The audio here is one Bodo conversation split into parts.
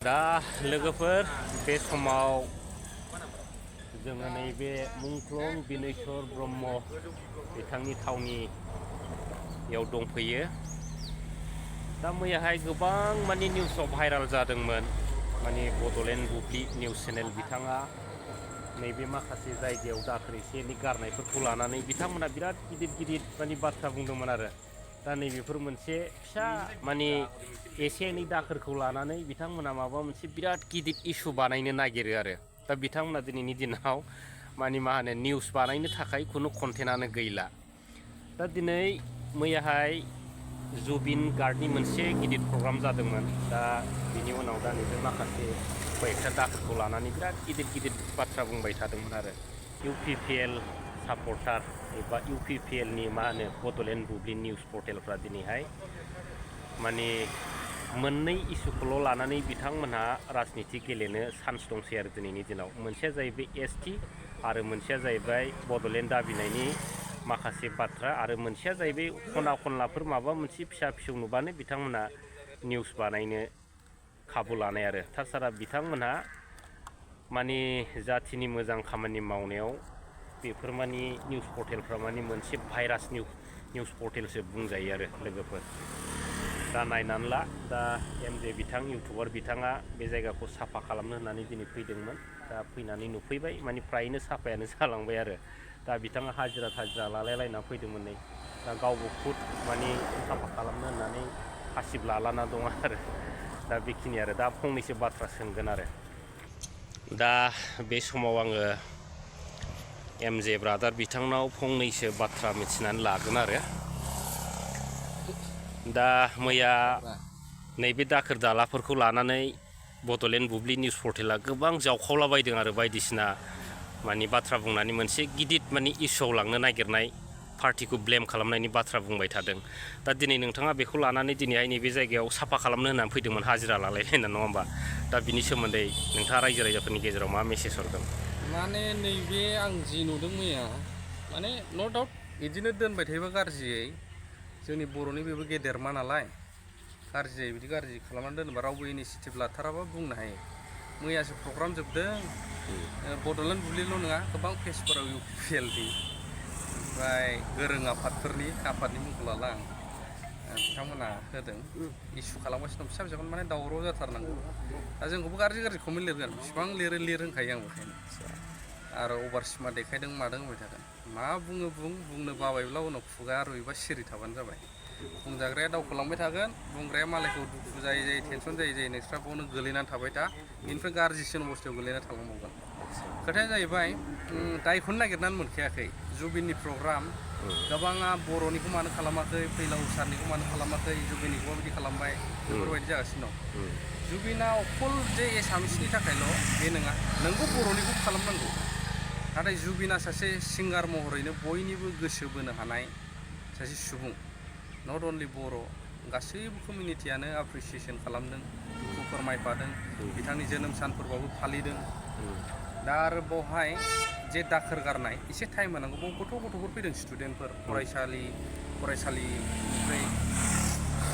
दा लोगोफोर बे समाव जोङो नैबे मुंख्लं बिनेश्वर ब्रह्म बिथांनि थावनियाव दंफैयो। दा मैयाहाय गोबां माने निउसाव भाइराल जादोंमोन, माने बड'लेण्ड बुब्लि निउस चेनेल बिथाङा नैबे माखासे जायगायाव दाखोर एसे एनै गारनायफोरखौ लानानै बिथांमोना बिराद गिदिर गिदिर माने बाथ्रा बुंदोंमोन आरो। दा नैबेफोर मोनसे फिसा माने एसे एनै दाखोरखौ लानानै बिथांमोना माबा मोनसे बिराद गिदिर इस्यु बानायनो नागिरो आरो। दा बिथांमोना दिनैनि दिनाव माने मा होनो निउस बानायनो थाखाय खुनु कन्टेन्टआनो गैला। दा दिनै मैयाहाय जुबिन गार्डनि मोनसे गिदिर प्रग्राम जादोंमोन। दा बिनि उनाव दा नैबे माखासे कয়েকটা दाखोरखौ लानानै बिराद गिदिर गिदिर बाथ्रा बुंबाय थादोंमोन आरो। UPPL सापर्टार एबा UPPLनि मा होनो बड'लेण्ड बुब्लि निउस पर्टेलफ्रा दिनैहाय माने मोननै इस्युखौल' लानानै बिथांमोनहा राजनिति गेलेनो चान्स दंसै आरो दिनैनि दिनाव। मोनसेया जाहैबाय ST आरो मोनसेया जाहैबाय बड'लेण्ड दाबिनायनि माखासे बाथ्रा, आरो मोनसेया जाहैबाय खना खनलाफोर माबा मोनसे फिसा फिसौ नुबानो बिथांमोना निउस बानायनो खाबु लानाय आरो। ताछाड़ा बिथांमोनहा माने जाथिनि मोजां खामानि मावनायाव बेफोर माने निउस पर्टेलफ्रा माने मोनसे भाइरास निउस पर्टेलसो बुंजायो आरो लोगोफोर। दा नायनानै ला, दा MJ बिथां इउटुबार बिथाङा बे जायगाखौ साफा खालामनो होननानै दिनै फैदोंमोन। दा फैनानै नुफैबाय, माने फ्रायनो साफायानो जालांबाय आरो। दा बिथाङा हाजिरा थाजिरा लालायलायना फैदोंमोन नै। दा गावबो खुद माने साफा खालामनो होननानै हासिब लालाना दं आरो। दा बेखिनि आरो। दा फंनैसो बाथ्रा सोंगोन आरो। दा बे समाव आङो MJ ब्रादार बिथांनाव फंनैसो बाथ्रा मिथिनानै लागोन आरो। दा मैया नैबे दाखोर दालाफोरखौ लानानै बड'लेण्ड बुब्लि निउस पर्टेला गोबां जावखावलाबायदों आरो, बायदिसिना माने बाथ्रा बुंनानै मोनसे गिदिर माने इस्युआव लांनो नागिरनाय पार्टिखौ ब्लेम खालामनायनि बाथ्रा बुंबाय थादों। दा दिनै नोंथाङा बेखौ लानानै दिनैहाय नैबे जायगायाव साफा खालामनो होननानै फैदोंमोन, हाजिरा लालायलायना, नङा होमबा? दा बिनि सोमोन्दै नोंथाङा रायजो राजाफोरनि गेजेराव मा मेसेज हरगोन? माने नैबे आं जि नुदों मैया, माने न' डाउट बिदिनो दोनबाय थायोबा गाज्रियै, जोंनि बर'नि बेबो गेदेरमा नालाय, गाज्रियै बिदि गाज्रि खालामनानै दोनोबा रावबो इनिसियेटिभ लाथाराबा बुंनो हायो। मैयासो प्रग्राम जोबदों, बड'लेण्ड बुब्लिल' नङा, गोबां पेजफोराव UPPLनि ओमफ्राय गोरों आफादनि मुंखौ लाला आं, बिथांमोना होदों, इस्यु खालामगासिनो दं फिसा फिसाखौनो, माने दावराव जाथारनांगौ। दा जोंखौबो गाज्रि कमेन्ट लिरगोन, बिसिबां लिर होनखायो आं बेखायनो। आरो अभार सिमा देखायदों मादों होनबाय थागोन। मा बुङो बुंनो बाबायब्ला उनाव खुगा रुइबा सिरि थाबानो जाबाय। बुंजाग्राया दावखोलांबाय थागोन, बुंग्राया मालायखौ दुखु जायै टेनसन जायै नोंस्रा बावनो गोलैनानै थाबाय था, बेनिफ्राय गाज्रिसिन अबस्थायाव गोलैना थालांबावगोन। खोथाया जाहैबाय, दायखौनो नागिरनानै मोनखायाखै। जुबिननि प्रग्राम, गोबाङा बर'निखौ मानो खालामाखै, फैलाव सारनिखौ मानो खालामाखै, जुबिननिखौ माबायदि खालामबाय, बेफोरबायदि जागासिनो दं। जुबिना अखल जे एसामिसनि थाखायल' बे नङा, नोंबो बर'निखौ खालामनांगौ। नाथाय जुबिना सासे सिंगार महरैनो बयनिबो गोसो बोनो हानाय सासे सुबुं। नट अनलि बर', गासैबो कमिउनिटियानो एप्रिसियेसन खालामदों, दुखु फोरमायफादों, बिथांनि जोनोम सानफोरबाबो फालिदों। दा आरो बेवहाय जे दाखोर गारनाय, एसे टाइम होनांगौ। बाव गथ'फोर फैदों, स्टुडेन्टफोर, फरायसालिनिफ्राय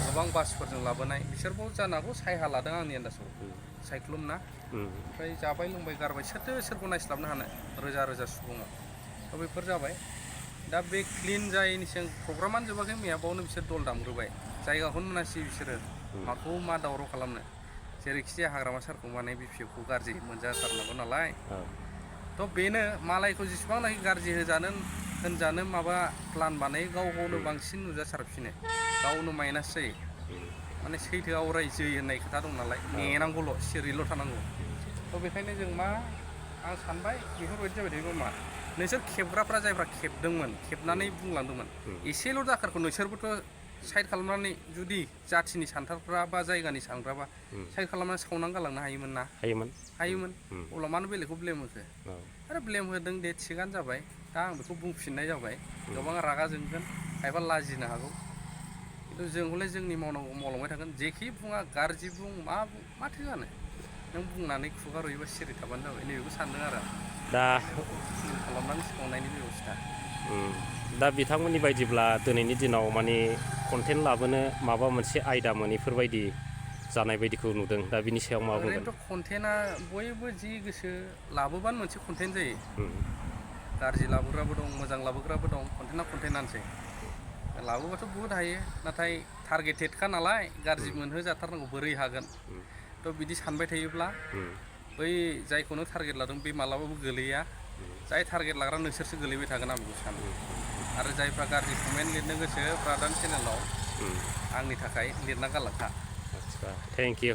गोबां बासफोरजों लाबोनाय, बिसोरबो जानो हागौ सायहा लादों आंनि आन्दाजाव, सायख्लुम ना। ओमफ्राय जाबाय लोंबाय गारबाय, सोरखौ नायस्लाबनो हानो, रोजा रोजा सुबुङा। थ' बेफोर जाबाय। दा बे क्लिन जायैनि सिगां प्रग्रामानो जोबाखै मैया, बावनो बिसोर दल दामग्रोबाय। जायगाखौनो मोनासै बिसोरो, माखौ मा दावराव खालामनो। जेरैखिजाया हाग्रामा सारखौ माने BPFखौ गाज्रि मोनजाथारनांगौ नालाय। थ' बेनो, मालायखौ जेसेबांनाखि गाज्रि होनजानो माबा प्लान बानायो, गावनो बांसिन नुजासारफिनो, गावनो माइनास जायो। माने सैथोआ अराय जै होननाय खोथा दं नालाय, नेनांगौल', सिरिल' थानांगौ। थ' बेखायनो जों आं सानबाय, बेफोरबायदि जाबाय थायोबा मा, नोंसोर खेबग्राफ्रा जायफ्रा खेबदोंमोन, खेबनानै बुंलांदोंमोन, एसेल' दाखोरखौ नोंसोरबोथ' साइड खालामनानै, जुदि जाथिनि सानथारग्रा बा जायगानि सानग्राबा साइड खालामनानै सावनानै गालांनो हायोमोन ना। हायोमोन। अब्ला मानो बेलेगखौ ब्लेम होखो? आरो ब्लेम होदों दे, थिगानो जाबाय। दा आं बेखौ बुंफिननाय जाबाय। गोबां रागा जोंगोन, खायफा लाजिनो हागौ, खिन्थु जों हले जोंनि मावनांगौ मावलांबाय थागोन। जेखि बुङा, गाज्रि बुं, मा बुं, माथो जानो। नों बुंनानै खुगा रुइबा सिरि थाबानो जाबाय, नैबेखौ सानदों आरो आं। दा क्लिन खालामनानै सावनायनि बेब'स्था। दा बिथांमोननि बायदिब्ला दिनैनि दिनाव माने कन्टेन्ट लाबोनो माबा मोनसे आयदा मोनैफोरबायदि जानाय बायदिखौ नुदों दा बिनि सायाव मा बुंगोन? ओरैनोथ' कन्टेन्टआ बयबो जि गोसो लाबोबानो मोनसे कन्टेन्ट जायो। उम, गाज्रि लाबोग्राबो दं, मोजां लाबोग्राबो दं, कन्टेन्टआ कन्टेन्टआनोसै। लाबोबाथ' बुहुद हायो, नाथाय टारगेटेडखा नालाय गाज्रि मोनहोजाथारनांगौ बोरै हागोन। थ' बिदि सानबाय थायोब्ला बै जायखौनो टारगेट लादों बे मालाबाबो गोलैया। जाय टारगेट लाग्रा नोंसोरसो गोलैबाय थागोन आं बेखौ सानो। आरो जायफ्रा गाज्रि कमेन्ट लिरनो गोसो ब्रादार चेनेलाव आंनि थाखाय लिरना गालांखा। आदसा थेंक इउ।